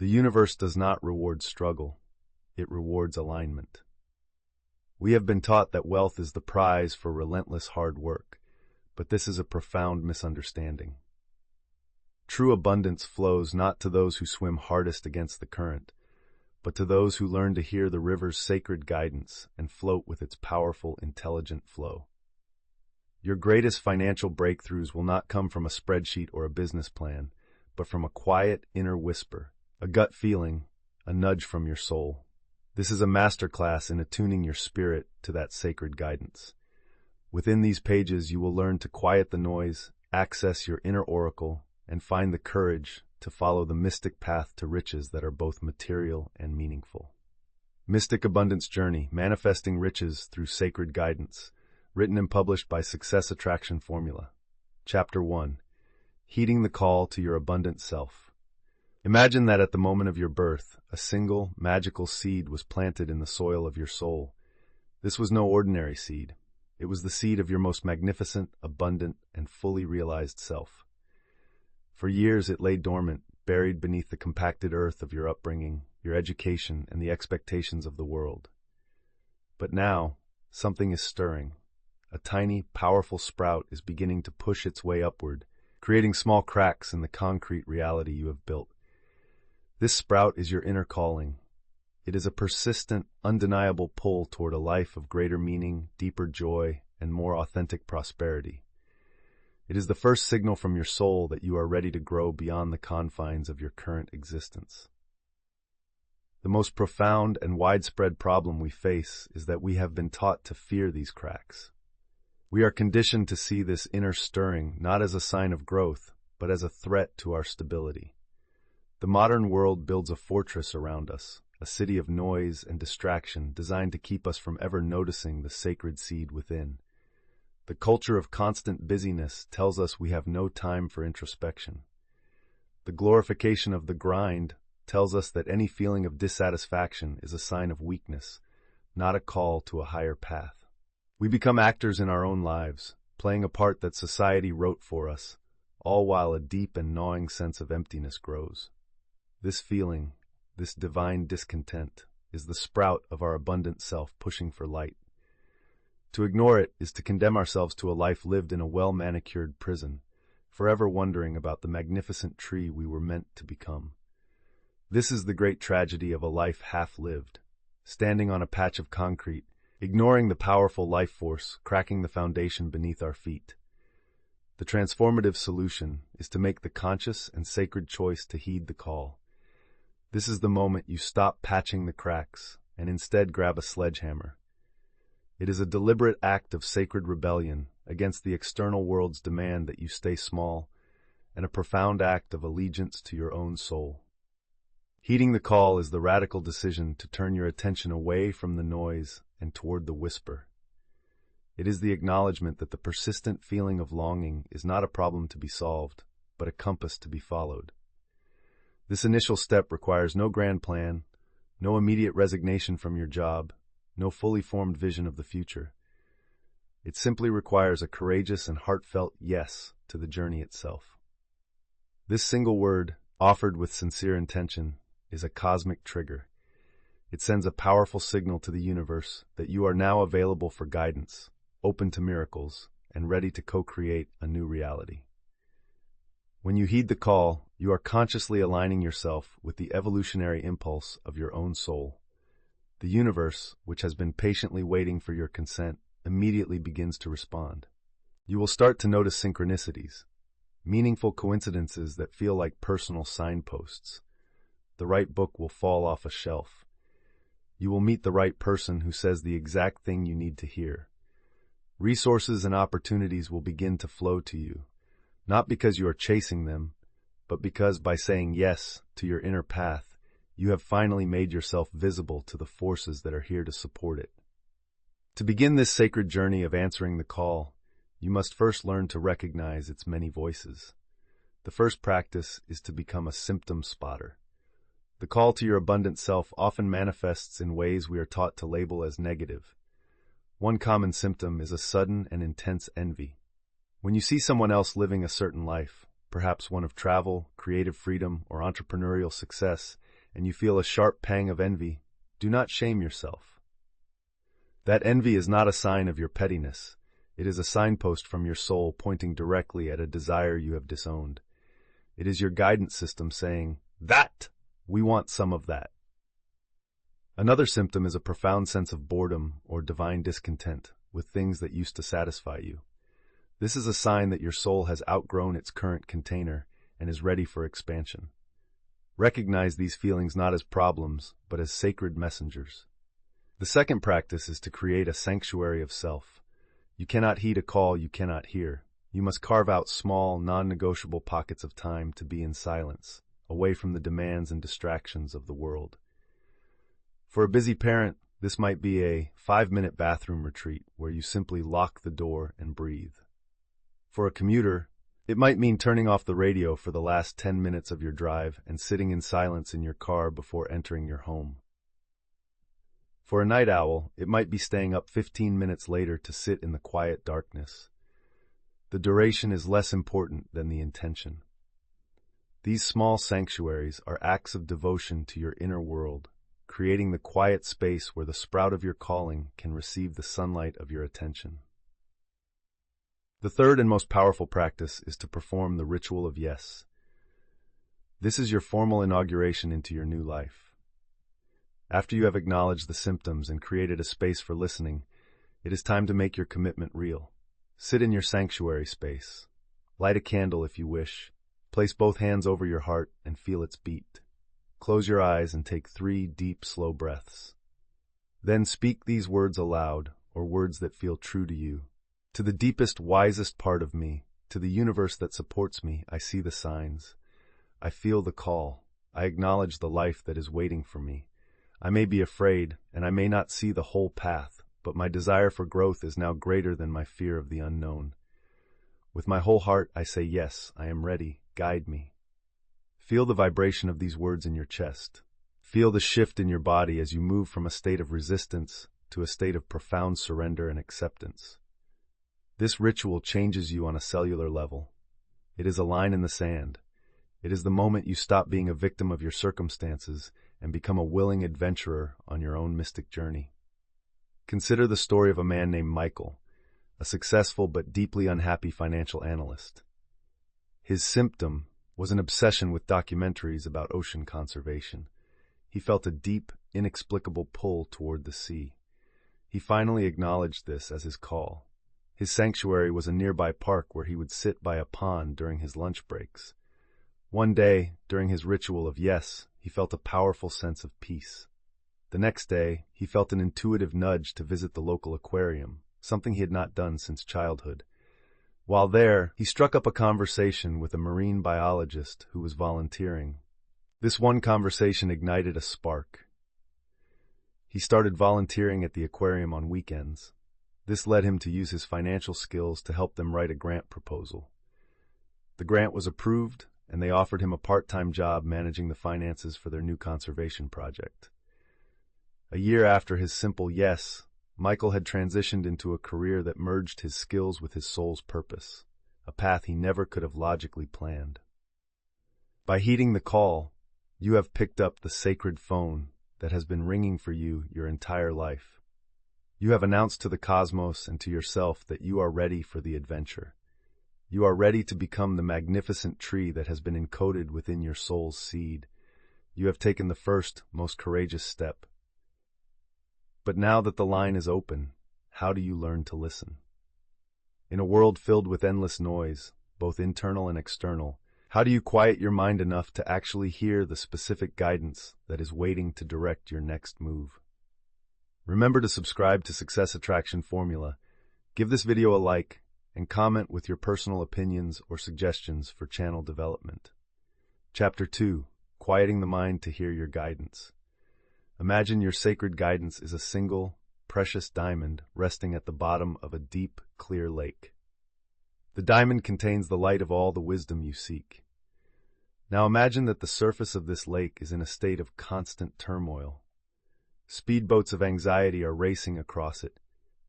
The universe does not reward struggle, it rewards alignment. We have been taught that wealth is the prize for relentless hard work, but this is a profound misunderstanding. True abundance flows not to those who swim hardest against the current, but to those who learn to hear the river's sacred guidance and float with its powerful, intelligent flow. Your greatest financial breakthroughs will not come from a spreadsheet or a business plan, but from a quiet inner whisper, a gut feeling, a nudge from your soul. This is a masterclass in attuning your spirit to that sacred guidance. Within these pages, you will learn to quiet the noise, access your inner oracle, and find the courage to follow the mystic path to riches that are both material and meaningful. Mystic Abundance Journey, Manifesting Riches Through Sacred Guidance, written and published by Success Attraction Formula. Chapter 1. Heeding the Call to Your Abundant Self. Imagine that at the moment of your birth, a single, magical seed was planted in the soil of your soul. This was no ordinary seed. It was the seed of your most magnificent, abundant, and fully realized self. For years it lay dormant, buried beneath the compacted earth of your upbringing, your education, and the expectations of the world. But now, something is stirring. A tiny, powerful sprout is beginning to push its way upward, creating small cracks in the concrete reality you have built. This sprout is your inner calling. It is a persistent, undeniable pull toward a life of greater meaning, deeper joy, and more authentic prosperity. It is the first signal from your soul that you are ready to grow beyond the confines of your current existence. The most profound and widespread problem we face is that we have been taught to fear these cracks. We are conditioned to see this inner stirring not as a sign of growth, but as a threat to our stability. The modern world builds a fortress around us, a city of noise and distraction designed to keep us from ever noticing the sacred seed within. The culture of constant busyness tells us we have no time for introspection. The glorification of the grind tells us that any feeling of dissatisfaction is a sign of weakness, not a call to a higher path. We become actors in our own lives, playing a part that society wrote for us, all while a deep and gnawing sense of emptiness grows. This feeling, this divine discontent, is the sprout of our abundant self pushing for light. To ignore it is to condemn ourselves to a life lived in a well-manicured prison, forever wondering about the magnificent tree we were meant to become. This is the great tragedy of a life half-lived, standing on a patch of concrete, ignoring the powerful life force cracking the foundation beneath our feet. The transformative solution is to make the conscious and sacred choice to heed the call. This is the moment you stop patching the cracks and instead grab a sledgehammer. It is a deliberate act of sacred rebellion against the external world's demand that you stay small, and a profound act of allegiance to your own soul. Heeding the call is the radical decision to turn your attention away from the noise and toward the whisper. It is the acknowledgement that the persistent feeling of longing is not a problem to be solved, but a compass to be followed. This initial step requires no grand plan, no immediate resignation from your job, no fully formed vision of the future. It simply requires a courageous and heartfelt yes to the journey itself. This single word, offered with sincere intention, is a cosmic trigger. It sends a powerful signal to the universe that you are now available for guidance, open to miracles, and ready to co-create a new reality. When you heed the call, you are consciously aligning yourself with the evolutionary impulse of your own soul. The universe, which has been patiently waiting for your consent, immediately begins to respond. You will start to notice synchronicities, meaningful coincidences that feel like personal signposts. The right book will fall off a shelf. You will meet the right person who says the exact thing you need to hear. Resources and opportunities will begin to flow to you, not because you are chasing them, but because by saying yes to your inner path, you have finally made yourself visible to the forces that are here to support it. To begin this sacred journey of answering the call, you must first learn to recognize its many voices. The first practice is to become a symptom spotter. The call to your abundant self often manifests in ways we are taught to label as negative. One common symptom is a sudden and intense envy. When you see someone else living a certain life, perhaps one of travel, creative freedom, or entrepreneurial success, and you feel a sharp pang of envy, do not shame yourself. That envy is not a sign of your pettiness. It is a signpost from your soul pointing directly at a desire you have disowned. It is your guidance system saying, "That! We want some of that." Another symptom is a profound sense of boredom or divine discontent with things that used to satisfy you. This is a sign that your soul has outgrown its current container and is ready for expansion. Recognize these feelings not as problems, but as sacred messengers. The second practice is to create a sanctuary of self. You cannot heed a call you cannot hear. You must carve out small, non-negotiable pockets of time to be in silence, away from the demands and distractions of the world. For a busy parent, this might be a 5-minute bathroom retreat where you simply lock the door and breathe. For a commuter, it might mean turning off the radio for the last 10 minutes of your drive and sitting in silence in your car before entering your home. For a night owl, it might be staying up 15 minutes later to sit in the quiet darkness. The duration is less important than the intention. These small sanctuaries are acts of devotion to your inner world, creating the quiet space where the sprout of your calling can receive the sunlight of your attention. The third and most powerful practice is to perform the ritual of yes. This is your formal inauguration into your new life. After you have acknowledged the symptoms and created a space for listening, it is time to make your commitment real. Sit in your sanctuary space. Light a candle if you wish. Place both hands over your heart and feel its beat. Close your eyes and take 3 deep, slow breaths. Then speak these words aloud, or words that feel true to you. To the deepest, wisest part of me, to the universe that supports me, I see the signs. I feel the call. I acknowledge the life that is waiting for me. I may be afraid, and I may not see the whole path, but my desire for growth is now greater than my fear of the unknown. With my whole heart, I say, yes, I am ready. Guide me. Feel the vibration of these words in your chest. Feel the shift in your body as you move from a state of resistance to a state of profound surrender and acceptance. This ritual changes you on a cellular level. It is a line in the sand. It is the moment you stop being a victim of your circumstances and become a willing adventurer on your own mystic journey. Consider the story of a man named Michael, a successful but deeply unhappy financial analyst. His symptom was an obsession with documentaries about ocean conservation. He felt a deep, inexplicable pull toward the sea. He finally acknowledged this as his call. His sanctuary was a nearby park where he would sit by a pond during his lunch breaks. One day, during his ritual of yes, he felt a powerful sense of peace. The next day, he felt an intuitive nudge to visit the local aquarium, something he had not done since childhood. While there, he struck up a conversation with a marine biologist who was volunteering. This one conversation ignited a spark. He started volunteering at the aquarium on weekends. This led him to use his financial skills to help them write a grant proposal. The grant was approved, and they offered him a part-time job managing the finances for their new conservation project. A year after his simple yes, Michael had transitioned into a career that merged his skills with his soul's purpose, a path he never could have logically planned. By heeding the call, you have picked up the sacred phone that has been ringing for you your entire life. You have announced to the cosmos and to yourself that you are ready for the adventure. You are ready to become the magnificent tree that has been encoded within your soul's seed. You have taken the first, most courageous step. But now that the line is open, how do you learn to listen? In a world filled with endless noise, both internal and external, how do you quiet your mind enough to actually hear the specific guidance that is waiting to direct your next move? Remember to subscribe to Success Attraction Formula, give this video a like, and comment with your personal opinions or suggestions for channel development. Chapter 2: Quieting the Mind to Hear Your Guidance. Imagine your sacred guidance is a single, precious diamond resting at the bottom of a deep, clear lake. The diamond contains the light of all the wisdom you seek. Now imagine that the surface of this lake is in a state of constant turmoil. Speedboats of anxiety are racing across it.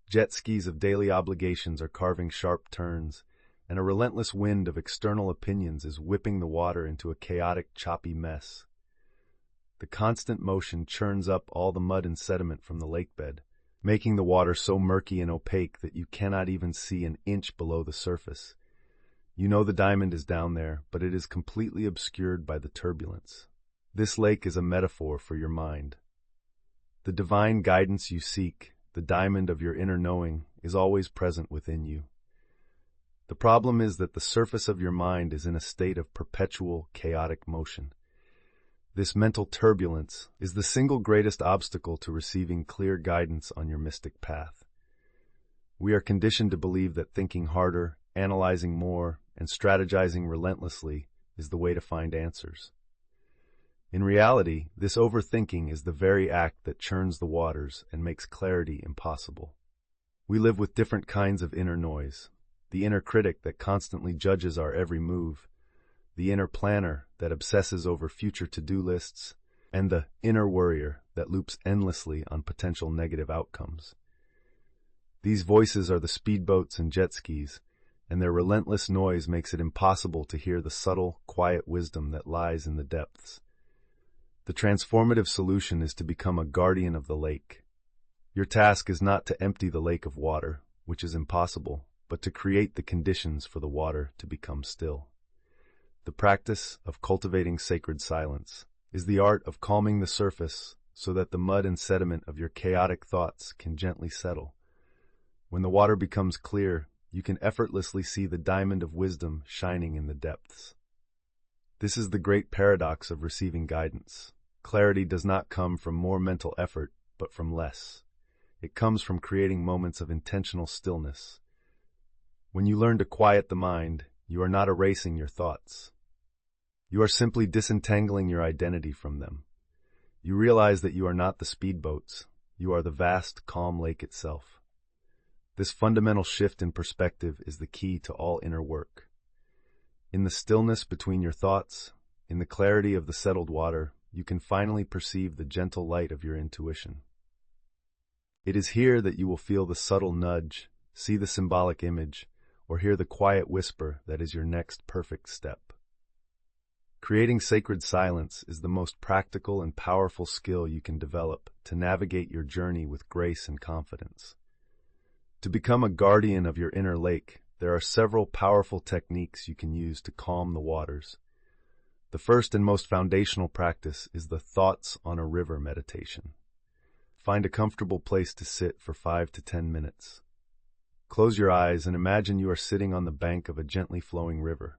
Jet skis of daily obligations are carving sharp turns, and a relentless wind of external opinions is whipping the water into a chaotic, choppy mess. The constant motion churns up all the mud and sediment from the lake bed, making the water so murky and opaque that you cannot even see an inch below the surface. You know the diamond is down there, but it is completely obscured by the turbulence. This lake is a metaphor for your mind. The divine guidance you seek, the diamond of your inner knowing, is always present within you. The problem is that the surface of your mind is in a state of perpetual, chaotic motion. This mental turbulence is the single greatest obstacle to receiving clear guidance on your mystic path. We are conditioned to believe that thinking harder, analyzing more, and strategizing relentlessly is the way to find answers. In reality, this overthinking is the very act that churns the waters and makes clarity impossible. We live with different kinds of inner noise: the inner critic that constantly judges our every move, the inner planner that obsesses over future to-do lists, and the inner worrier that loops endlessly on potential negative outcomes. These voices are the speedboats and jet skis, and their relentless noise makes it impossible to hear the subtle, quiet wisdom that lies in the depths. The transformative solution is to become a guardian of the lake. Your task is not to empty the lake of water, which is impossible, but to create the conditions for the water to become still. The practice of cultivating sacred silence is the art of calming the surface so that the mud and sediment of your chaotic thoughts can gently settle. When the water becomes clear, you can effortlessly see the diamond of wisdom shining in the depths. This is the great paradox of receiving guidance. Clarity does not come from more mental effort, but from less. It comes from creating moments of intentional stillness. When you learn to quiet the mind, you are not erasing your thoughts. You are simply disentangling your identity from them. You realize that you are not the speedboats. You are the vast, calm lake itself. This fundamental shift in perspective is the key to all inner work. In the stillness between your thoughts, in the clarity of the settled water, you can finally perceive the gentle light of your intuition. It is here that you will feel the subtle nudge, see the symbolic image, or hear the quiet whisper that is your next perfect step. Creating sacred silence is the most practical and powerful skill you can develop to navigate your journey with grace and confidence. To become a guardian of your inner lake, there are several powerful techniques you can use to calm the waters. The first and most foundational practice is the thoughts on a river meditation. Find a comfortable place to sit for 5 to 10 minutes. Close your eyes and imagine you are sitting on the bank of a gently flowing river.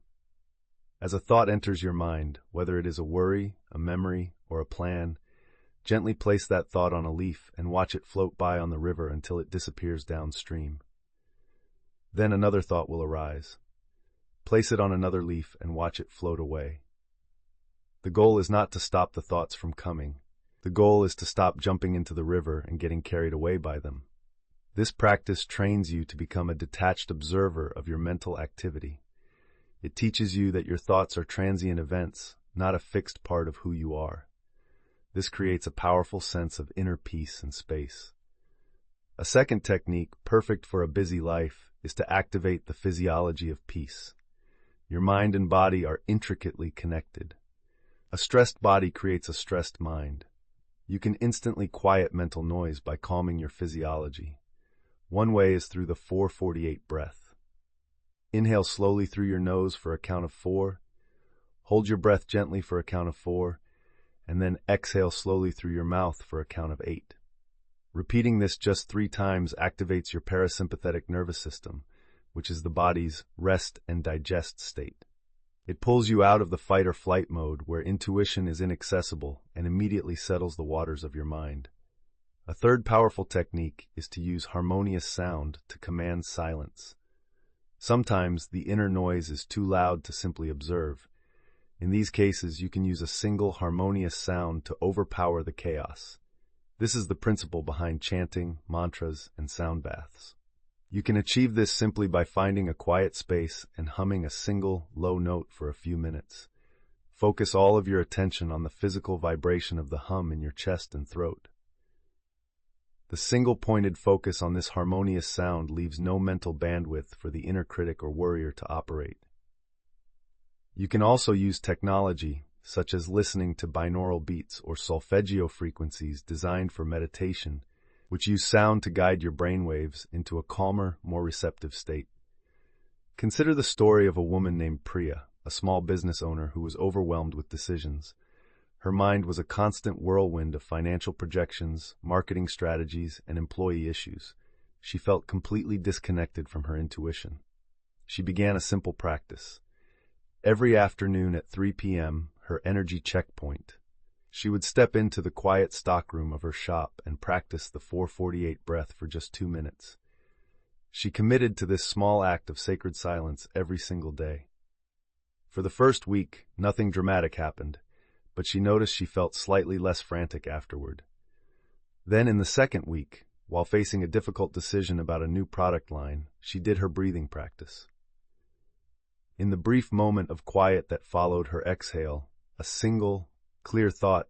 As a thought enters your mind, whether it is a worry, a memory, or a plan, gently place that thought on a leaf and watch it float by on the river until it disappears downstream. Then another thought will arise. Place it on another leaf and watch it float away. The goal is not to stop the thoughts from coming. The goal is to stop jumping into the river and getting carried away by them. This practice trains you to become a detached observer of your mental activity. It teaches you that your thoughts are transient events, not a fixed part of who you are. This creates a powerful sense of inner peace and space. A second technique, perfect for a busy life, is to activate the physiology of peace. Your mind and body are intricately connected. A stressed body creates a stressed mind. You can instantly quiet mental noise by calming your physiology. One way is through the 4-48 breath. Inhale slowly through your nose for a count of 4. Hold your breath gently for a count of 4. And then exhale slowly through your mouth for a count of 8. Repeating this just 3 times activates your parasympathetic nervous system, which is the body's rest and digest state. It pulls you out of the fight or flight mode where intuition is inaccessible and immediately settles the waters of your mind. A third powerful technique is to use harmonious sound to command silence. Sometimes the inner noise is too loud to simply observe. In these cases, you can use a single harmonious sound to overpower the chaos. This is the principle behind chanting, mantras, and sound baths. You can achieve this simply by finding a quiet space and humming a single, low note for a few minutes. Focus all of your attention on the physical vibration of the hum in your chest and throat. The single-pointed focus on this harmonious sound leaves no mental bandwidth for the inner critic or worrier to operate. You can also use technology, such as listening to binaural beats or solfeggio frequencies designed for meditation, which use sound to guide your brainwaves into a calmer, more receptive state. Consider the story of a woman named Priya, a small business owner who was overwhelmed with decisions. Her mind was a constant whirlwind of financial projections, marketing strategies, and employee issues. She felt completely disconnected from her intuition. She began a simple practice. Every afternoon at 3 p.m., her energy checkpoint, she would step into the quiet stockroom of her shop and practice the 448 breath for just 2 minutes. She committed to this small act of sacred silence every single day. For the first week, nothing dramatic happened, but she noticed she felt slightly less frantic afterward. Then in the second week, while facing a difficult decision about a new product line, she did her breathing practice. In the brief moment of quiet that followed her exhale, a single, clear thought,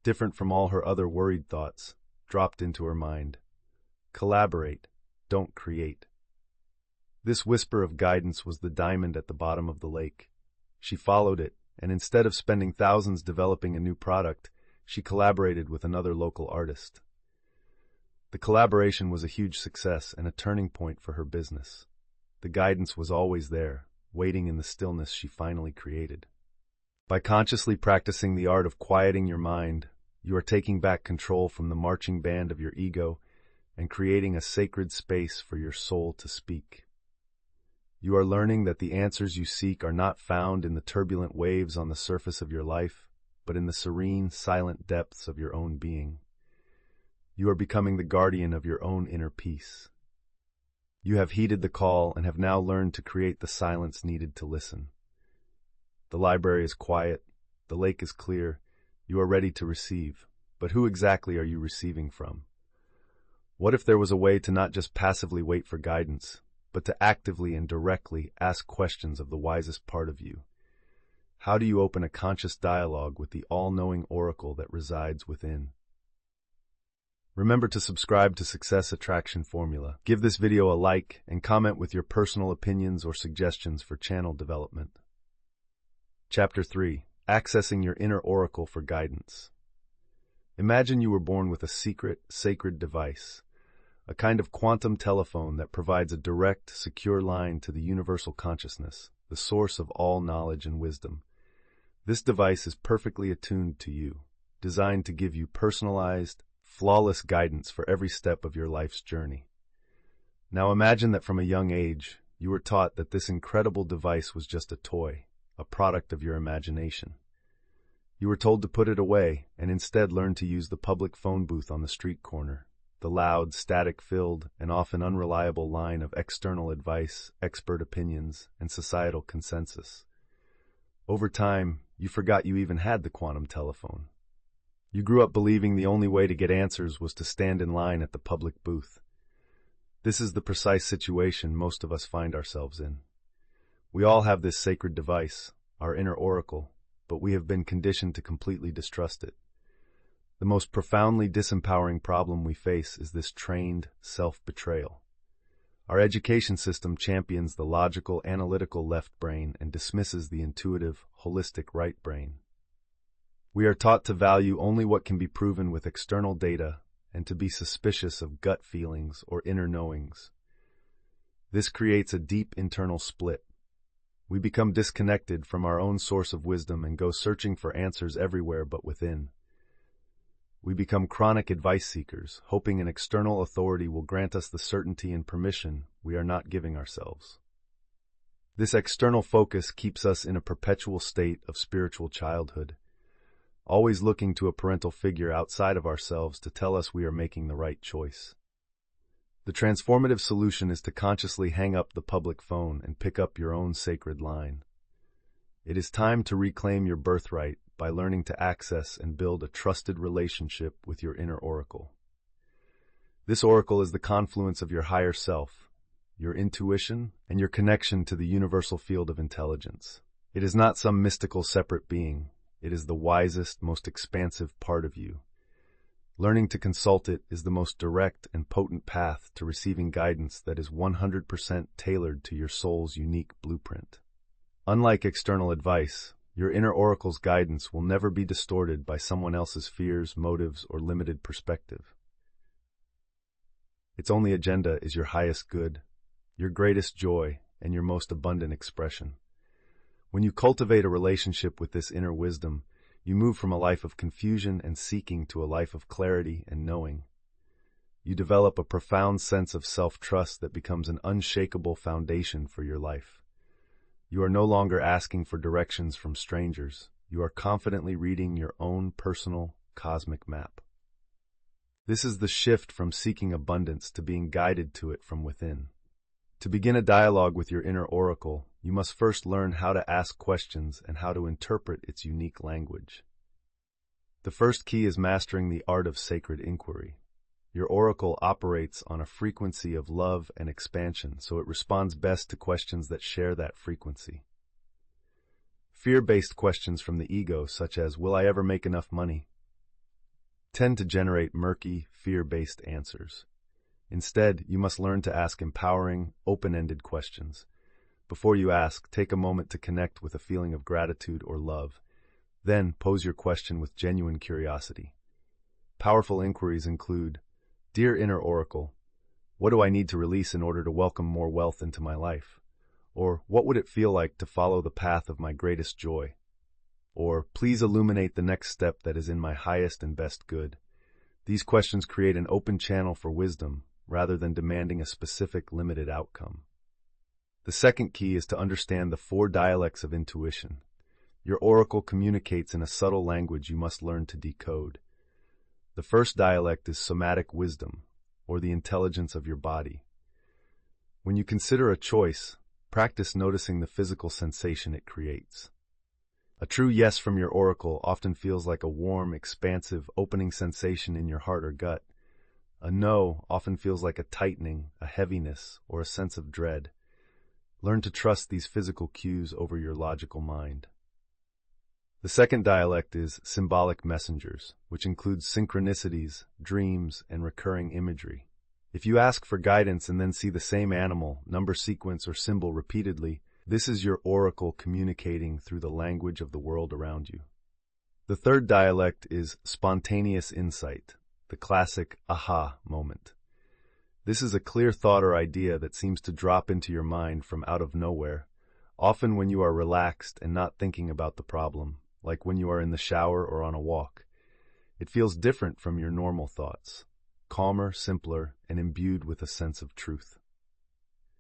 different from all her other worried thoughts, dropped into her mind. Collaborate, don't create. This whisper of guidance was the diamond at the bottom of the lake. She followed it, and instead of spending thousands developing a new product, she collaborated with another local artist. The collaboration was a huge success and a turning point for her business. The guidance was always there, waiting in the stillness she finally created. By consciously practicing the art of quieting your mind, you are taking back control from the marching band of your ego and creating a sacred space for your soul to speak. You are learning that the answers you seek are not found in the turbulent waves on the surface of your life, but in the serene, silent depths of your own being. You are becoming the guardian of your own inner peace. You have heeded the call and have now learned to create the silence needed to listen. The library is quiet, the lake is clear, you are ready to receive, but who exactly are you receiving from? What if there was a way to not just passively wait for guidance, but to actively and directly ask questions of the wisest part of you? How do you open a conscious dialogue with the all-knowing oracle that resides within? Remember to subscribe to Success Attraction Formula. Give this video a like and comment with your personal opinions or suggestions for channel development. Chapter 3. Accessing your inner oracle for guidance. Imagine you were born with a secret, sacred device, a kind of quantum telephone that provides a direct, secure line to the universal consciousness, the source of all knowledge and wisdom. This device is perfectly attuned to you, designed to give you personalized, flawless guidance for every step of your life's journey. Now imagine that from a young age, you were taught that this incredible device was just a toy, a product of your imagination. You were told to put it away and instead learn to use the public phone booth on the street corner, the loud, static-filled, and often unreliable line of external advice, expert opinions, and societal consensus. Over time, you forgot you even had the quantum telephone. You grew up believing the only way to get answers was to stand in line at the public booth. This is the precise situation most of us find ourselves in. We all have this sacred device, our inner oracle, but we have been conditioned to completely distrust it. The most profoundly disempowering problem we face is this trained self-betrayal. Our education system champions the logical, analytical left brain and dismisses the intuitive, holistic right brain. We are taught to value only what can be proven with external data and to be suspicious of gut feelings or inner knowings. This creates a deep internal split. We become disconnected from our own source of wisdom and go searching for answers everywhere but within. We become chronic advice seekers, hoping an external authority will grant us the certainty and permission we are not giving ourselves. This external focus keeps us in a perpetual state of spiritual childhood, always looking to a parental figure outside of ourselves to tell us we are making the right choice. The transformative solution is to consciously hang up the public phone and pick up your own sacred line. It is time to reclaim your birthright by learning to access and build a trusted relationship with your inner oracle. This oracle is the confluence of your higher self, your intuition, and your connection to the universal field of intelligence. It is not some mystical separate being. It is the wisest, most expansive part of you. Learning to consult it is the most direct and potent path to receiving guidance that is 100% tailored to your soul's unique blueprint. Unlike external advice, Your inner oracle's guidance will never be distorted by someone else's fears, motives, or limited perspective. Its only agenda is your highest good, your greatest joy, and your most abundant expression. When you cultivate a relationship with this inner wisdom, you move from a life of confusion and seeking to a life of clarity and knowing. You develop a profound sense of self-trust that becomes an unshakable foundation for your life. You are no longer asking for directions from strangers. You are confidently reading your own personal cosmic map. This is the shift from seeking abundance to being guided to it from within. To begin a dialogue with your inner oracle, you must first learn how to ask questions and how to interpret its unique language. The first key is mastering the art of sacred inquiry. Your oracle operates on a frequency of love and expansion, so it responds best to questions that share that frequency. Fear-based questions from the ego, such as, "Will I ever make enough money?" tend to generate murky, fear-based answers. Instead, you must learn to ask empowering, open-ended questions. Before you ask, take a moment to connect with a feeling of gratitude or love. Then, pose your question with genuine curiosity. Powerful inquiries include, "Dear inner oracle, what do I need to release in order to welcome more wealth into my life?" Or, "What would it feel like to follow the path of my greatest joy?" Or, "Please illuminate the next step that is in my highest and best good." These questions create an open channel for wisdom, rather than demanding a specific, limited outcome. The second key is to understand the 4 dialects of intuition. Your oracle communicates in a subtle language you must learn to decode. The first dialect is somatic wisdom, or the intelligence of your body. When you consider a choice, practice noticing the physical sensation it creates. A true yes from your oracle often feels like a warm, expansive, opening sensation in your heart or gut. A no often feels like a tightening, a heaviness, or a sense of dread. Learn to trust these physical cues over your logical mind. The second dialect is symbolic messengers, which includes synchronicities, dreams, and recurring imagery. If you ask for guidance and then see the same animal, number sequence, or symbol repeatedly, this is your oracle communicating through the language of the world around you. The third dialect is spontaneous insight, the classic aha moment. This is a clear thought or idea that seems to drop into your mind from out of nowhere, often when you are relaxed and not thinking about the problem, like when you are in the shower or on a walk. It feels different from your normal thoughts, calmer, simpler, and imbued with a sense of truth.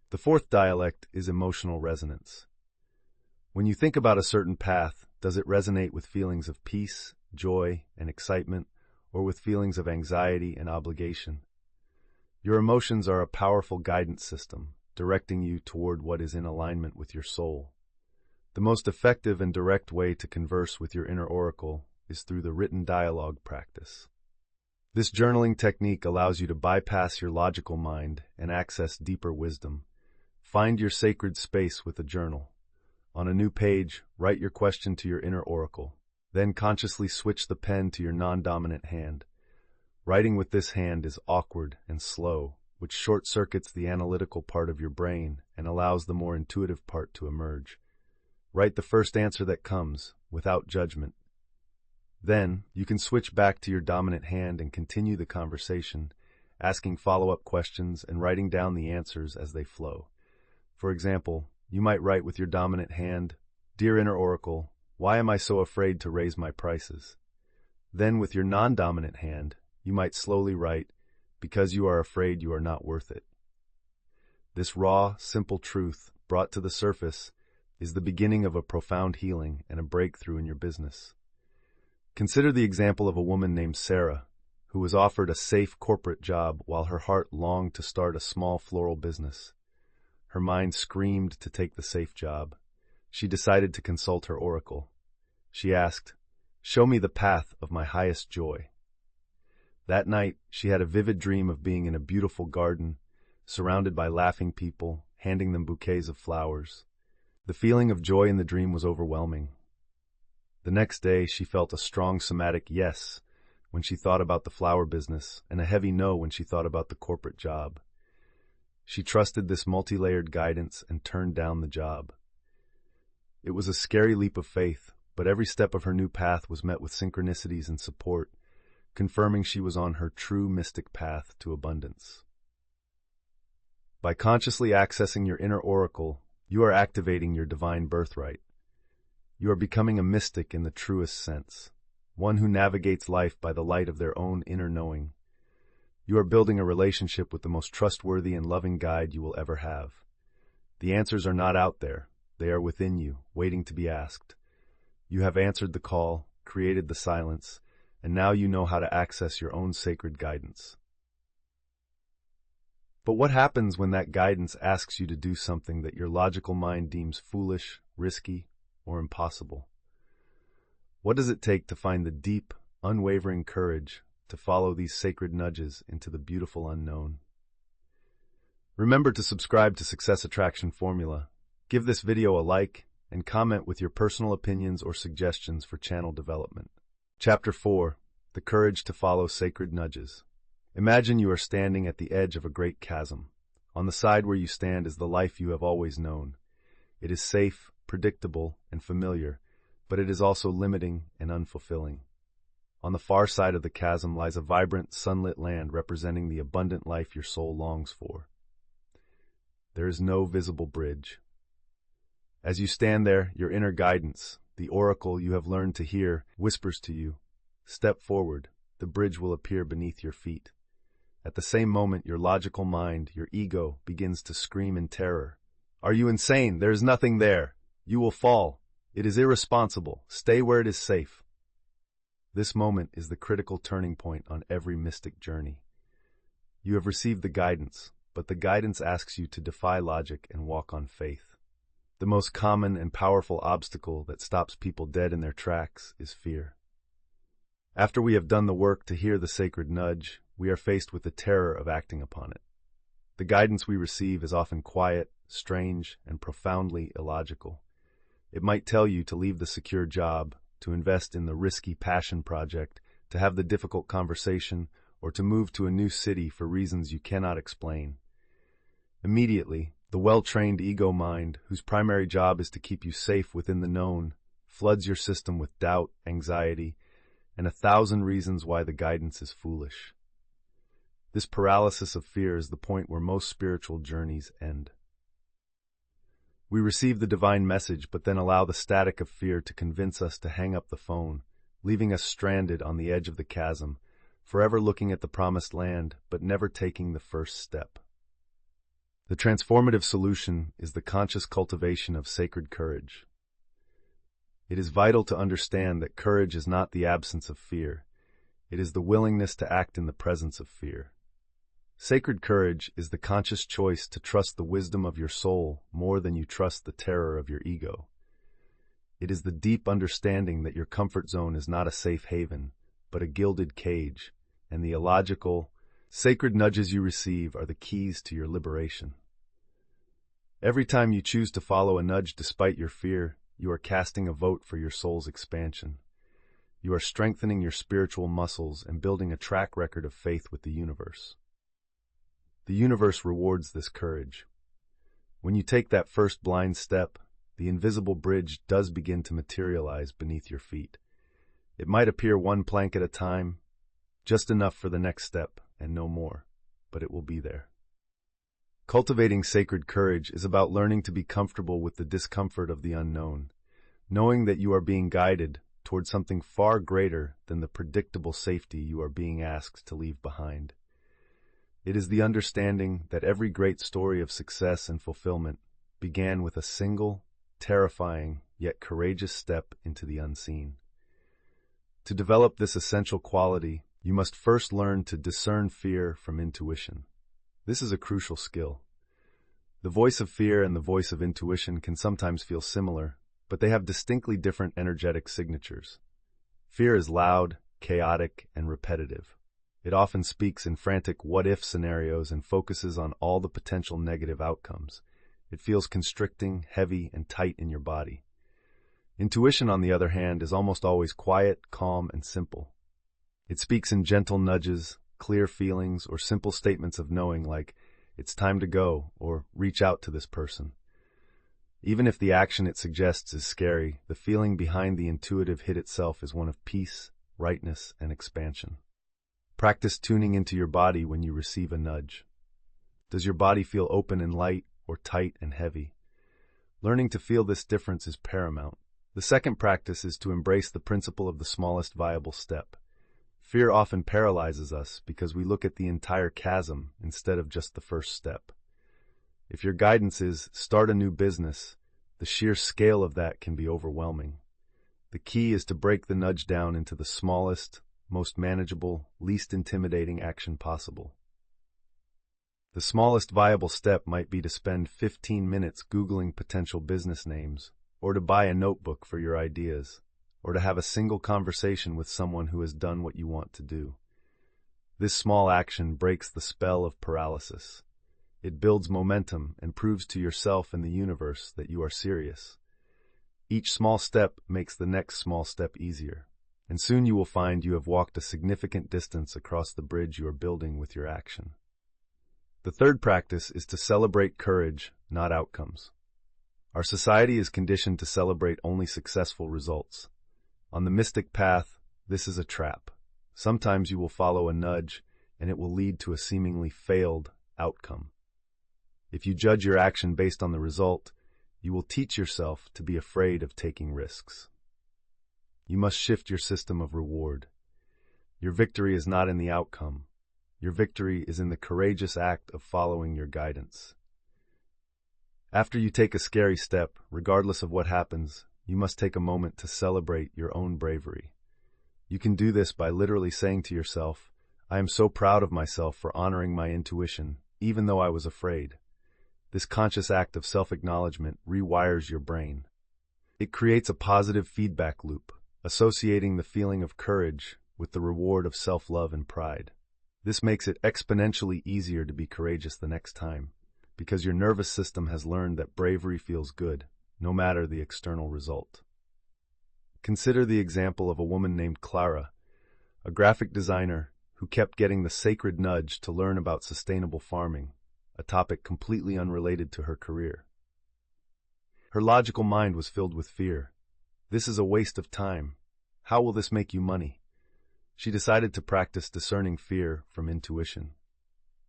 The fourth dialect is emotional resonance. When you think about a certain path, does it resonate with feelings of peace, joy, and excitement, or with feelings of anxiety and obligation? Your emotions are a powerful guidance system, directing you toward what is in alignment with your soul. The most effective and direct way to converse with your inner oracle is through the written dialogue practice. This journaling technique allows you to bypass your logical mind and access deeper wisdom. Find your sacred space with a journal. On a new page, write your question to your inner oracle. Then consciously switch the pen to your non-dominant hand. Writing with this hand is awkward and slow, which short-circuits the analytical part of your brain and allows the more intuitive part to emerge. Write the first answer that comes, without judgment. Then, you can switch back to your dominant hand and continue the conversation, asking follow-up questions and writing down the answers as they flow. For example, you might write with your dominant hand, "Dear inner oracle, why am I so afraid to raise my prices?" Then with your non-dominant hand, you might slowly write, "Because you are afraid you are not worth it." This raw, simple truth, brought to the surface, is the beginning of a profound healing and a breakthrough in your business. Consider the example of a woman named Sarah, who was offered a safe corporate job while her heart longed to start a small floral business. Her mind screamed to take the safe job. She decided to consult her oracle. She asked, "Show me the path of my highest joy." That night, she had a vivid dream of being in a beautiful garden, surrounded by laughing people, handing them bouquets of flowers. The feeling of joy in the dream was overwhelming. The next day, she felt a strong somatic yes when she thought about the flower business and a heavy no when she thought about the corporate job. She trusted this multi-layered guidance and turned down the job. It was a scary leap of faith, but every step of her new path was met with synchronicities and support, confirming she was on her true mystic path to abundance. By consciously accessing your inner oracle, you are activating your divine birthright. You are becoming a mystic in the truest sense, one who navigates life by the light of their own inner knowing. You are building a relationship with the most trustworthy and loving guide you will ever have. The answers are not out there. They are within you, waiting to be asked. You have answered the call, created the silence, and now you know how to access your own sacred guidance. But what happens when that guidance asks you to do something that your logical mind deems foolish, risky, or impossible? What does it take to find the deep, unwavering courage to follow these sacred nudges into the beautiful unknown? Remember to subscribe to Success Attraction Formula. Give this video a like and comment with your personal opinions or suggestions for channel development. Chapter 4. The Courage to Follow Sacred Nudges. Imagine you are standing at the edge of a great chasm. On the side where you stand is the life you have always known. It is safe, predictable, and familiar, but it is also limiting and unfulfilling. On the far side of the chasm lies a vibrant, sunlit land representing the abundant life your soul longs for. There is no visible bridge. As you stand there, your inner guidance, the oracle you have learned to hear, whispers to you, "Step forward, the bridge will appear beneath your feet." At the same moment, your logical mind, your ego, begins to scream in terror. "Are you insane? There is nothing there. You will fall. It is irresponsible. Stay where it is safe." This moment is the critical turning point on every mystic journey. You have received the guidance, but the guidance asks you to defy logic and walk on faith. The most common and powerful obstacle that stops people dead in their tracks is fear. After we have done the work to hear the sacred nudge, we are faced with the terror of acting upon it. The guidance we receive is often quiet, strange, and profoundly illogical. It might tell you to leave the secure job, to invest in the risky passion project, to have the difficult conversation, or to move to a new city for reasons you cannot explain. Immediately, the well-trained ego mind, whose primary job is to keep you safe within the known, floods your system with doubt, anxiety, and 1,000 reasons why the guidance is foolish. This paralysis of fear is the point where most spiritual journeys end. We receive the divine message, but then allow the static of fear to convince us to hang up the phone, leaving us stranded on the edge of the chasm, forever looking at the promised land, but never taking the first step. The transformative solution is the conscious cultivation of sacred courage. It is vital to understand that courage is not the absence of fear. It is the willingness to act in the presence of fear. Sacred courage is the conscious choice to trust the wisdom of your soul more than you trust the terror of your ego. It is the deep understanding that your comfort zone is not a safe haven, but a gilded cage, and the illogical, sacred nudges you receive are the keys to your liberation. Every time you choose to follow a nudge despite your fear, you are casting a vote for your soul's expansion. You are strengthening your spiritual muscles and building a track record of faith with the universe. The universe rewards this courage. When you take that first blind step, the invisible bridge does begin to materialize beneath your feet. It might appear one plank at a time, just enough for the next step and no more, but it will be there. Cultivating sacred courage is about learning to be comfortable with the discomfort of the unknown, knowing that you are being guided toward something far greater than the predictable safety you are being asked to leave behind. It is the understanding that every great story of success and fulfillment began with a single, terrifying, yet courageous step into the unseen. To develop this essential quality, you must first learn to discern fear from intuition. This is a crucial skill. The voice of fear and the voice of intuition can sometimes feel similar, but they have distinctly different energetic signatures. Fear is loud, chaotic, and repetitive. It often speaks in frantic what-if scenarios and focuses on all the potential negative outcomes. It feels constricting, heavy, and tight in your body. Intuition, on the other hand, is almost always quiet, calm, and simple. It speaks in gentle nudges, clear feelings, or simple statements of knowing like, "It's time to go," or "Reach out to this person." Even if the action it suggests is scary, the feeling behind the intuitive hit itself is one of peace, rightness, and expansion. Practice tuning into your body when you receive a nudge. Does your body feel open and light or tight and heavy? Learning to feel this difference is paramount. The second practice is to embrace the principle of the smallest viable step. Fear often paralyzes us because we look at the entire chasm instead of just the first step. If your guidance is start a new business, the sheer scale of that can be overwhelming. The key is to break the nudge down into the smallest, most manageable, least intimidating action possible. The smallest viable step might be to spend 15 minutes Googling potential business names, or to buy a notebook for your ideas, or to have a single conversation with someone who has done what you want to do. This small action breaks the spell of paralysis. It builds momentum and proves to yourself and the universe that you are serious. Each small step makes the next small step easier, and soon you will find you have walked a significant distance across the bridge you are building with your action. The third practice is to celebrate courage, not outcomes. Our society is conditioned to celebrate only successful results. On the mystic path, this is a trap. Sometimes you will follow a nudge, and it will lead to a seemingly failed outcome. If you judge your action based on the result, you will teach yourself to be afraid of taking risks. You must shift your system of reward. Your victory is not in the outcome. Your victory is in the courageous act of following your guidance. After you take a scary step, regardless of what happens, you must take a moment to celebrate your own bravery. You can do this by literally saying to yourself, I am so proud of myself for honoring my intuition, even though I was afraid. This conscious act of self-acknowledgement rewires your brain. It creates a positive feedback loop, associating the feeling of courage with the reward of self-love and pride. This makes it exponentially easier to be courageous the next time, because your nervous system has learned that bravery feels good, no matter the external result. Consider the example of a woman named Clara, a graphic designer who kept getting the sacred nudge to learn about sustainable farming, a topic completely unrelated to her career. Her logical mind was filled with fear. This is a waste of time. How will this make you money? She decided to practice discerning fear from intuition.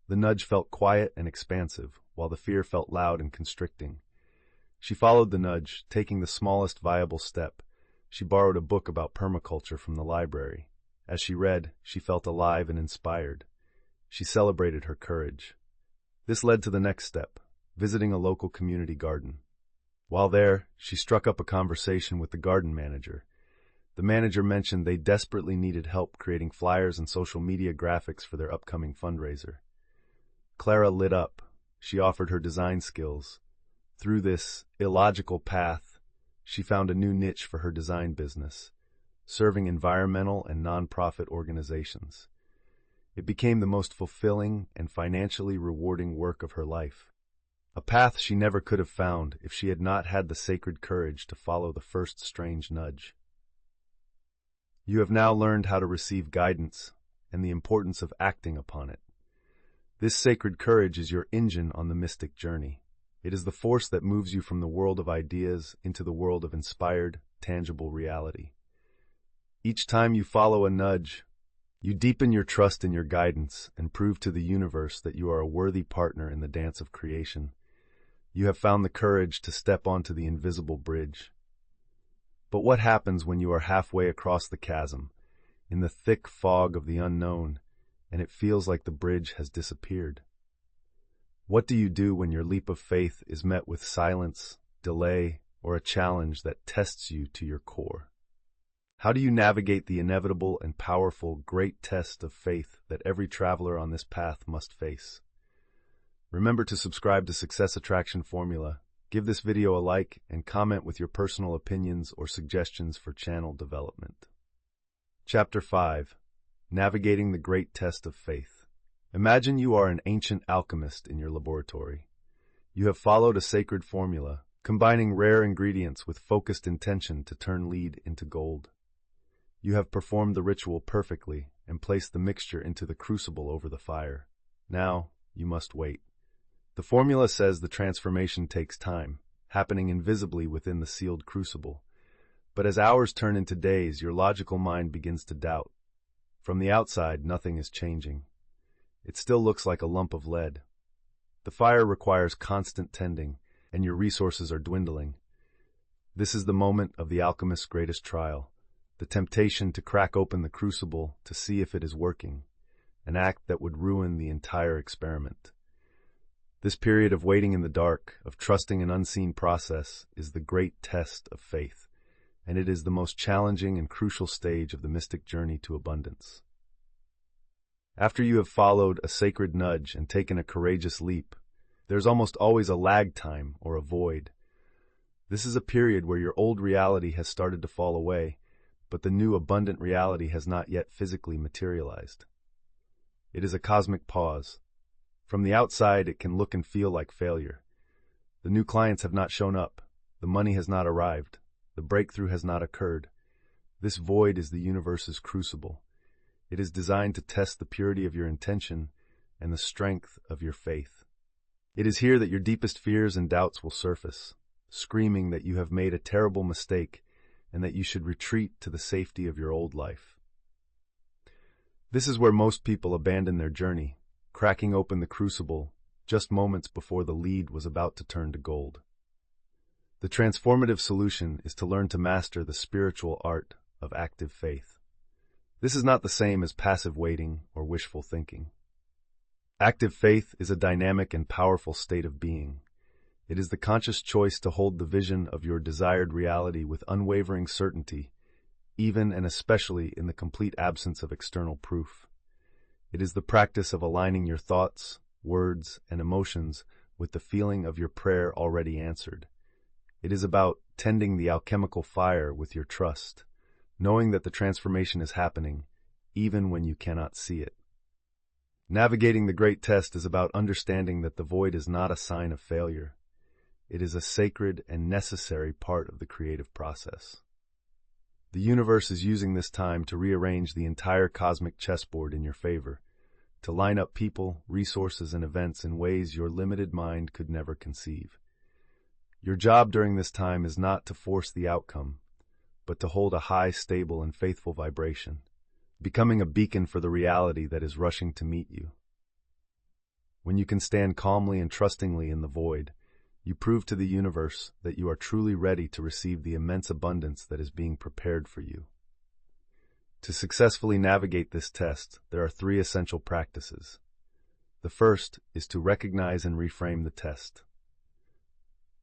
The nudge felt quiet and expansive, while the fear felt loud and constricting. She followed the nudge, taking the smallest viable step. She borrowed a book about permaculture from the library. As she read, she felt alive and inspired. She celebrated her courage. This led to the next step, visiting a local community garden. While there, she struck up a conversation with the garden manager. The manager mentioned they desperately needed help creating flyers and social media graphics for their upcoming fundraiser. Clara lit up. She offered her design skills. Through this illogical path, she found a new niche for her design business, serving environmental and nonprofit organizations. It became the most fulfilling and financially rewarding work of her life, a path she never could have found if she had not had the sacred courage to follow the first strange nudge. You have now learned how to receive guidance and the importance of acting upon it. This sacred courage is your engine on the mystic journey. It is the force that moves you from the world of ideas into the world of inspired, tangible reality. Each time you follow a nudge, you deepen your trust in your guidance and prove to the universe that you are a worthy partner in the dance of creation. You have found the courage to step onto the invisible bridge. But what happens when you are halfway across the chasm, in the thick fog of the unknown, and it feels like the bridge has disappeared? What do you do when your leap of faith is met with silence, delay, or a challenge that tests you to your core? How do you navigate the inevitable and powerful great test of faith that every traveler on this path must face? Remember to subscribe to Success Attraction Formula, give this video a like, and comment with your personal opinions or suggestions for channel development. Chapter 5. Navigating the Great Test of Faith. Imagine you are an ancient alchemist in your laboratory. You have followed a sacred formula, combining rare ingredients with focused intention to turn lead into gold. You have performed the ritual perfectly and placed the mixture into the crucible over the fire. Now, you must wait. The formula says the transformation takes time. happening invisibly within the sealed crucible. But as hours turn into days, your logical mind begins to doubt. From the outside, nothing is changing. It still looks like a lump of lead. The fire requires constant tending, and your resources are dwindling. This is the moment of the alchemist's greatest trial, the temptation to crack open the crucible to see if it is working, an act that would ruin the entire experiment. This period of waiting in the dark, of trusting an unseen process, is the great test of faith, and it is the most challenging and crucial stage of the mystic journey to abundance. After you have followed a sacred nudge and taken a courageous leap, there's almost always a lag time or a void. This is a period where your old reality has started to fall away, but the new abundant reality has not yet physically materialized. It is a cosmic pause. From the outside, it can look and feel like failure. The new clients have not shown up. The money has not arrived. The breakthrough has not occurred. This void is the universe's crucible. It is designed to test the purity of your intention and the strength of your faith. It is here that your deepest fears and doubts will surface, screaming that you have made a terrible mistake and that you should retreat to the safety of your old life. This is where most people abandon their journey, cracking open the crucible just moments before the lead was about to turn to gold. The transformative solution is to learn to master the spiritual art of active faith. This is not the same as passive waiting or wishful thinking. Active faith is a dynamic and powerful state of being. It is the conscious choice to hold the vision of your desired reality with unwavering certainty, even and especially in the complete absence of external proof. It is the practice of aligning your thoughts, words, and emotions with the feeling of your prayer already answered. It is about tending the alchemical fire with your trust, knowing that the transformation is happening, even when you cannot see it. Navigating the great test is about understanding that the void is not a sign of failure. It is a sacred and necessary part of the creative process. The universe is using this time to rearrange the entire cosmic chessboard in your favor, to line up people, resources, and events in ways your limited mind could never conceive. Your job during this time is not to force the outcome, but to hold a high, stable, and faithful vibration, becoming a beacon for the reality that is rushing to meet you. When you can stand calmly and trustingly in the void, you prove to the universe that you are truly ready to receive the immense abundance that is being prepared for you. To successfully navigate this test, there are 3 essential practices. The first is to recognize and reframe the test.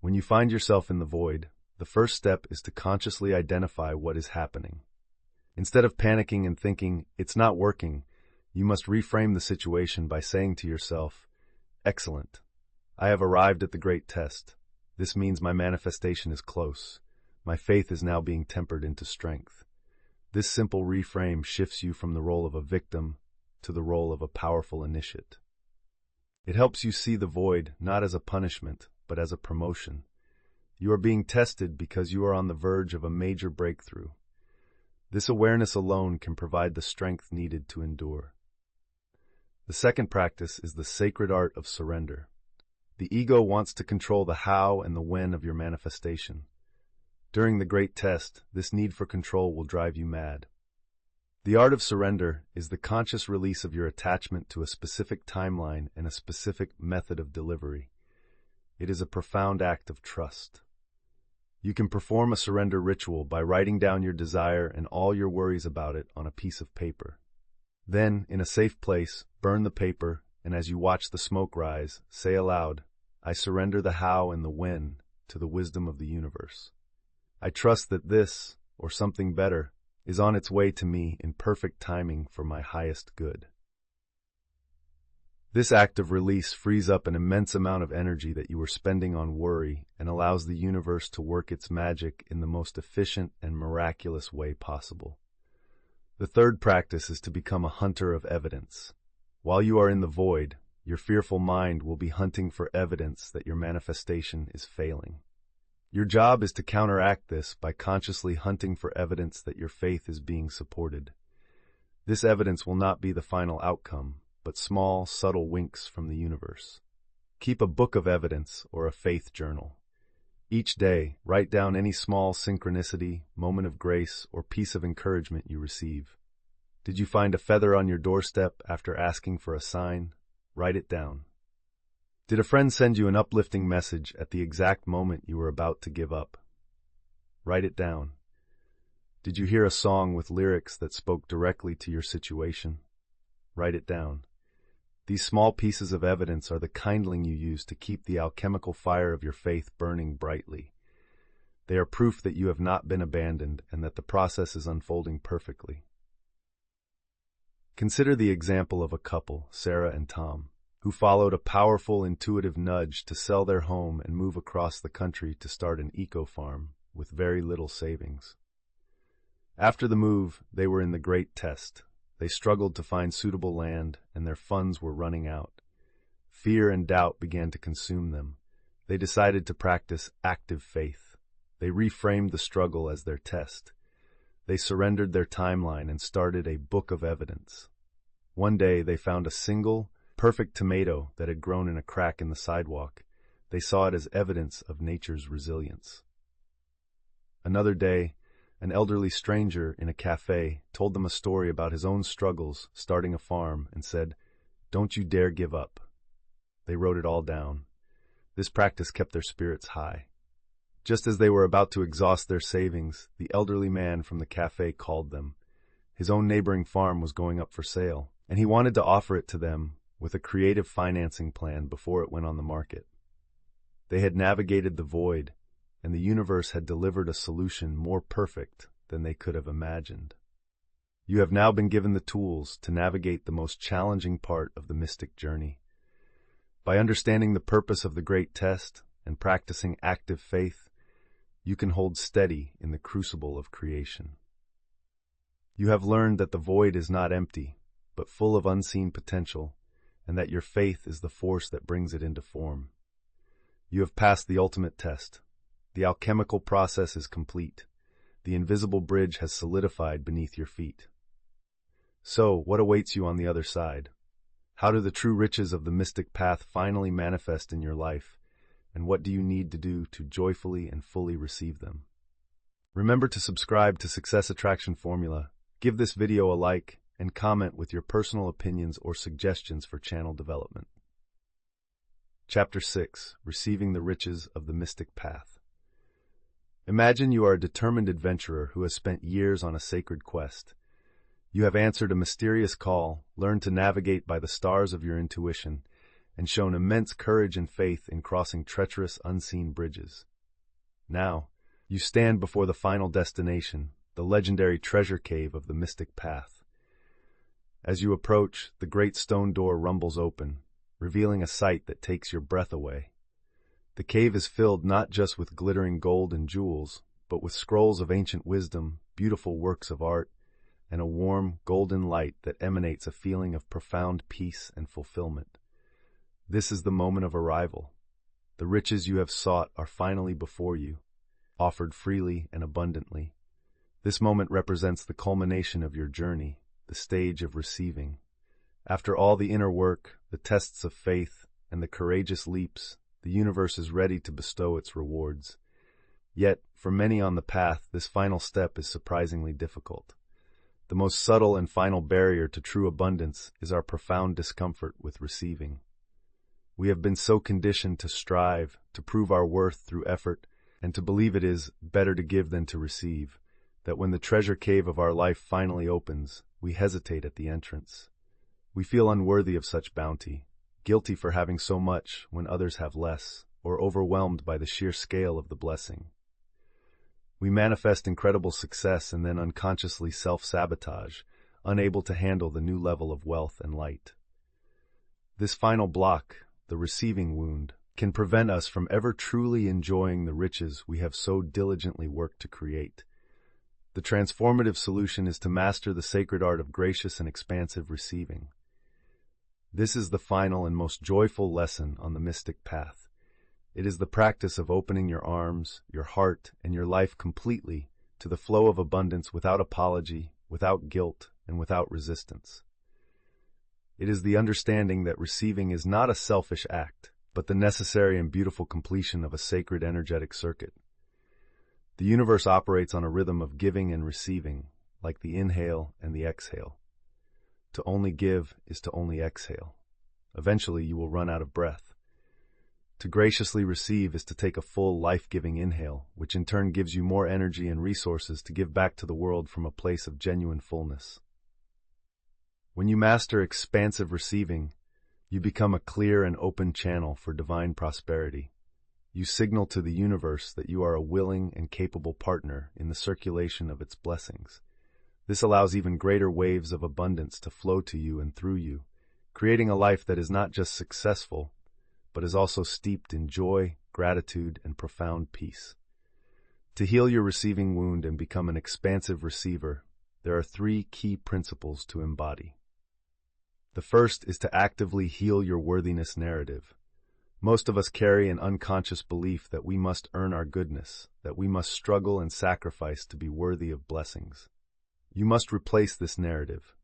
When you find yourself in the void, the first step is to consciously identify what is happening. Instead of panicking and thinking, "It's not working," you must reframe the situation by saying to yourself, "Excellent. I have arrived at the great test. This means my manifestation is close. My faith is now being tempered into strength." This simple reframe shifts you from the role of a victim to the role of a powerful initiate. It helps you see the void not as a punishment, but as a promotion. You are being tested because you are on the verge of a major breakthrough. This awareness alone can provide the strength needed to endure. The second practice is the sacred art of surrender. The ego wants to control the how and the when of your manifestation. During the great test, this need for control will drive you mad. The art of surrender is the conscious release of your attachment to a specific timeline and a specific method of delivery. It is a profound act of trust. You can perform a surrender ritual by writing down your desire and all your worries about it on a piece of paper. Then, in a safe place, burn the paper, and as you watch the smoke rise, say aloud, "I surrender the how and the when to the wisdom of the universe. I trust that this, or something better, is on its way to me in perfect timing for my highest good." This act of release frees up an immense amount of energy that you were spending on worry and allows the universe to work its magic in the most efficient and miraculous way possible. The third practice is to become a hunter of evidence. While you are in the void, your fearful mind will be hunting for evidence that your manifestation is failing. Your job is to counteract this by consciously hunting for evidence that your faith is being supported. This evidence will not be the final outcome, but small, subtle winks from the universe. Keep a book of evidence or a faith journal. Each day, write down any small synchronicity, moment of grace, or piece of encouragement you receive. Did you find a feather on your doorstep after asking for a sign? Write it down. Did a friend send you an uplifting message at the exact moment you were about to give up? Write it down. Did you hear a song with lyrics that spoke directly to your situation? Write it down. These small pieces of evidence are the kindling you use to keep the alchemical fire of your faith burning brightly. They are proof that you have not been abandoned and that the process is unfolding perfectly. Consider the example of a couple, Sarah and Tom, who followed a powerful, intuitive nudge to sell their home and move across the country to start an eco-farm with very little savings. After the move, they were in the great test. They struggled to find suitable land, and their funds were running out. Fear and doubt began to consume them. They decided to practice active faith. They reframed the struggle as their test. They surrendered their timeline and started a book of evidence. One day, they found a single, perfect tomato that had grown in a crack in the sidewalk. They saw it as evidence of nature's resilience. Another day, an elderly stranger in a cafe told them a story about his own struggles starting a farm and said, "Don't you dare give up." They wrote it all down. This practice kept their spirits high. Just as they were about to exhaust their savings, the elderly man from the cafe called them. His own neighboring farm was going up for sale, and he wanted to offer it to them with a creative financing plan before it went on the market. They had navigated the void, and the universe had delivered a solution more perfect than they could have imagined. You have now been given the tools to navigate the most challenging part of the mystic journey. By understanding the purpose of the great test and practicing active faith, you can hold steady in the crucible of creation. You have learned that the void is not empty, but full of unseen potential, and that your faith is the force that brings it into form. You have passed the ultimate test. The alchemical process is complete. The invisible bridge has solidified beneath your feet. So, what awaits you on the other side? How do the true riches of the mystic path finally manifest in your life? And what do you need to do to joyfully and fully receive them? Remember to subscribe to Success Attraction Formula, give this video a like, and comment with your personal opinions or suggestions for channel development. Chapter 6. Receiving the Riches of the Mystic Path. Imagine you are a determined adventurer who has spent years on a sacred quest. You have answered a mysterious call, learned to navigate by the stars of your intuition, and shown immense courage and faith in crossing treacherous, unseen bridges. Now, you stand before the final destination, the legendary treasure cave of the mystic path. As you approach, the great stone door rumbles open, revealing a sight that takes your breath away. The cave is filled not just with glittering gold and jewels, but with scrolls of ancient wisdom, beautiful works of art, and a warm, golden light that emanates a feeling of profound peace and fulfillment. This is the moment of arrival. The riches you have sought are finally before you, offered freely and abundantly. This moment represents the culmination of your journey, the stage of receiving. After all the inner work, the tests of faith, and the courageous leaps, the universe is ready to bestow its rewards. Yet, for many on the path, this final step is surprisingly difficult. The most subtle and final barrier to true abundance is our profound discomfort with receiving. We have been so conditioned to strive, to prove our worth through effort, and to believe it is better to give than to receive, that when the treasure cave of our life finally opens, we hesitate at the entrance. We feel unworthy of such bounty, guilty for having so much when others have less, or overwhelmed by the sheer scale of the blessing. We manifest incredible success and then unconsciously self-sabotage, unable to handle the new level of wealth and light. This final block, the receiving wound, can prevent us from ever truly enjoying the riches we have so diligently worked to create. The transformative solution is to master the sacred art of gracious and expansive receiving. This is the final and most joyful lesson on the mystic path. It is the practice of opening your arms, your heart, and your life completely to the flow of abundance without apology, without guilt, and without resistance. It is the understanding that receiving is not a selfish act, but the necessary and beautiful completion of a sacred energetic circuit. The universe operates on a rhythm of giving and receiving, like the inhale and the exhale. To only give is to only exhale. Eventually, you will run out of breath. To graciously receive is to take a full, life-giving inhale, which in turn gives you more energy and resources to give back to the world from a place of genuine fullness. When you master expansive receiving, you become a clear and open channel for divine prosperity. You signal to the universe that you are a willing and capable partner in the circulation of its blessings. This allows even greater waves of abundance to flow to you and through you, creating a life that is not just successful, but is also steeped in joy, gratitude, and profound peace. To heal your receiving wound and become an expansive receiver, there are 3 key principles to embody. The first is to actively heal your worthiness narrative. Most of us carry an unconscious belief that we must earn our goodness, that we must struggle and sacrifice to be worthy of blessings. You must replace this narrative.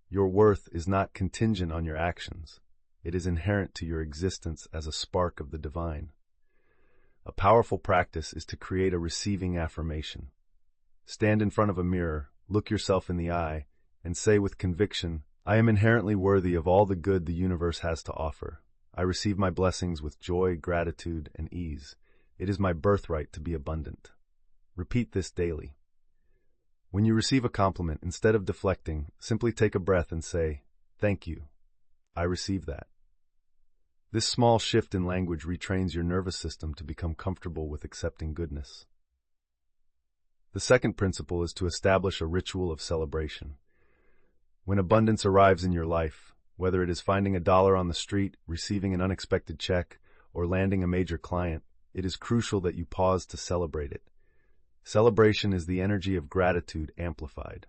Your worth is not contingent on your actions. It is inherent to your existence as a spark of the divine. A powerful practice is to create a receiving affirmation. Stand in front of a mirror, look yourself in the eye, and say with conviction, "I am inherently worthy of all the good the universe has to offer. I receive my blessings with joy, gratitude, and ease. It is my birthright to be abundant." Repeat this daily. When you receive a compliment, instead of deflecting, simply take a breath and say, "Thank you. I receive that." This small shift in language retrains your nervous system to become comfortable with accepting goodness. The second principle is to establish a ritual of celebration. When abundance arrives in your life, whether it is finding $1 on the street, receiving an unexpected check, or landing a major client, it is crucial that you pause to celebrate it. Celebration is the energy of gratitude amplified.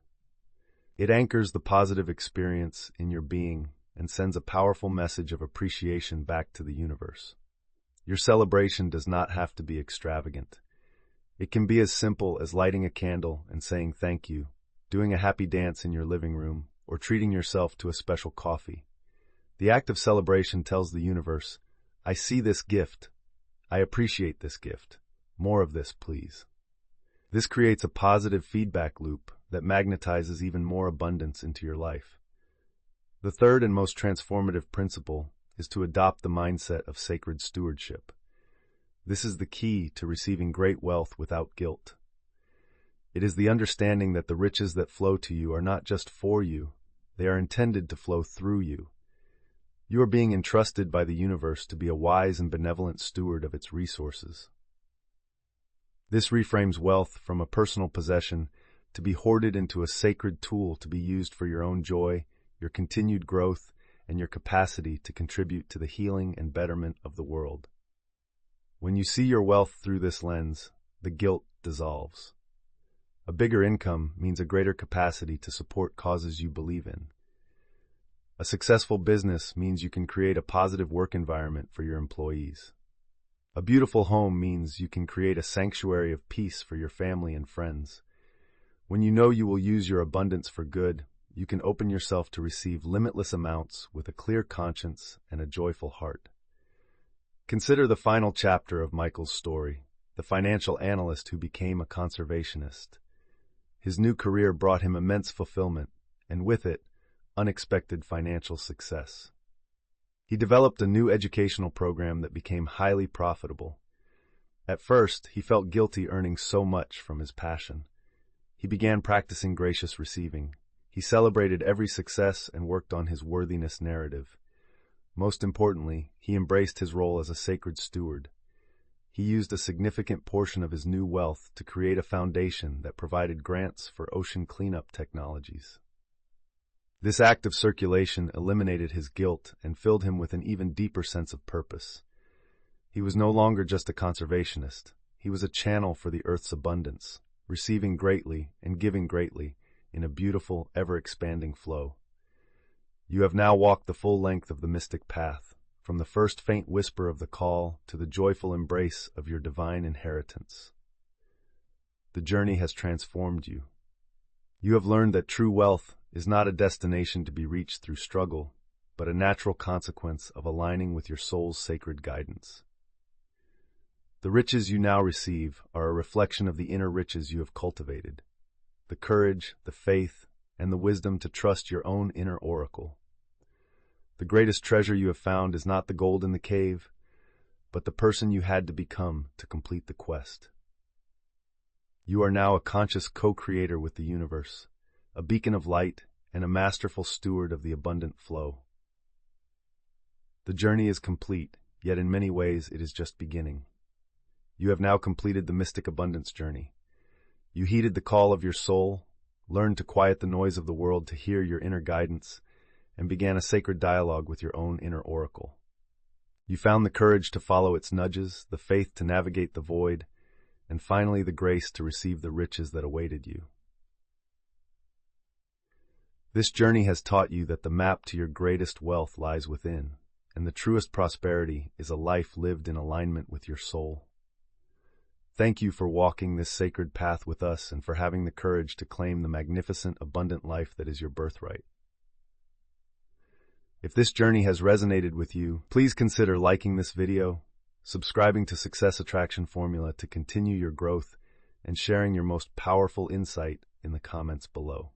It anchors the positive experience in your being and sends a powerful message of appreciation back to the universe. Your celebration does not have to be extravagant. It can be as simple as lighting a candle and saying thank you, doing a happy dance in your living room, or treating yourself to a special coffee. The act of celebration tells the universe, "I see this gift. I appreciate this gift. More of this, please." This creates a positive feedback loop that magnetizes even more abundance into your life. The third and most transformative principle is to adopt the mindset of sacred stewardship. This is the key to receiving great wealth without guilt. It is the understanding that the riches that flow to you are not just for you, they are intended to flow through you. You are being entrusted by the universe to be a wise and benevolent steward of its resources. This reframes wealth from a personal possession to be hoarded into a sacred tool to be used for your own joy, your continued growth, and your capacity to contribute to the healing and betterment of the world. When you see your wealth through this lens, the guilt dissolves. A bigger income means a greater capacity to support causes you believe in. A successful business means you can create a positive work environment for your employees. A beautiful home means you can create a sanctuary of peace for your family and friends. When you know you will use your abundance for good, you can open yourself to receive limitless amounts with a clear conscience and a joyful heart. Consider the final chapter of Michael's story, the financial analyst who became a conservationist. His new career brought him immense fulfillment, and with it, unexpected financial success. He developed a new educational program that became highly profitable. At first, he felt guilty earning so much from his passion. He began practicing gracious receiving. He celebrated every success and worked on his worthiness narrative. Most importantly, he embraced his role as a sacred steward. He used a significant portion of his new wealth to create a foundation that provided grants for ocean cleanup technologies. This act of circulation eliminated his guilt and filled him with an even deeper sense of purpose. He was no longer just a conservationist. He was a channel for the earth's abundance, receiving greatly and giving greatly in a beautiful, ever-expanding flow. You have now walked the full length of the mystic path, from the first faint whisper of the call to the joyful embrace of your divine inheritance. The journey has transformed you. You have learned that true wealth is not a destination to be reached through struggle, but a natural consequence of aligning with your soul's sacred guidance. The riches you now receive are a reflection of the inner riches you have cultivated, the courage, the faith, and the wisdom to trust your own inner oracle. The greatest treasure you have found is not the gold in the cave, but the person you had to become to complete the quest. You are now a conscious co-creator with the universe, a beacon of light, and a masterful steward of the abundant flow. The journey is complete, yet in many ways it is just beginning. You have now completed the mystic abundance journey. You heeded the call of your soul, learned to quiet the noise of the world to hear your inner guidance, and began a sacred dialogue with your own inner oracle. You found the courage to follow its nudges, the faith to navigate the void, and finally the grace to receive the riches that awaited you. This journey has taught you that the map to your greatest wealth lies within, and the truest prosperity is a life lived in alignment with your soul. Thank you for walking this sacred path with us and for having the courage to claim the magnificent, abundant life that is your birthright. If this journey has resonated with you, please consider liking this video, subscribing to Success Attraction Formula to continue your growth, and sharing your most powerful insight in the comments below.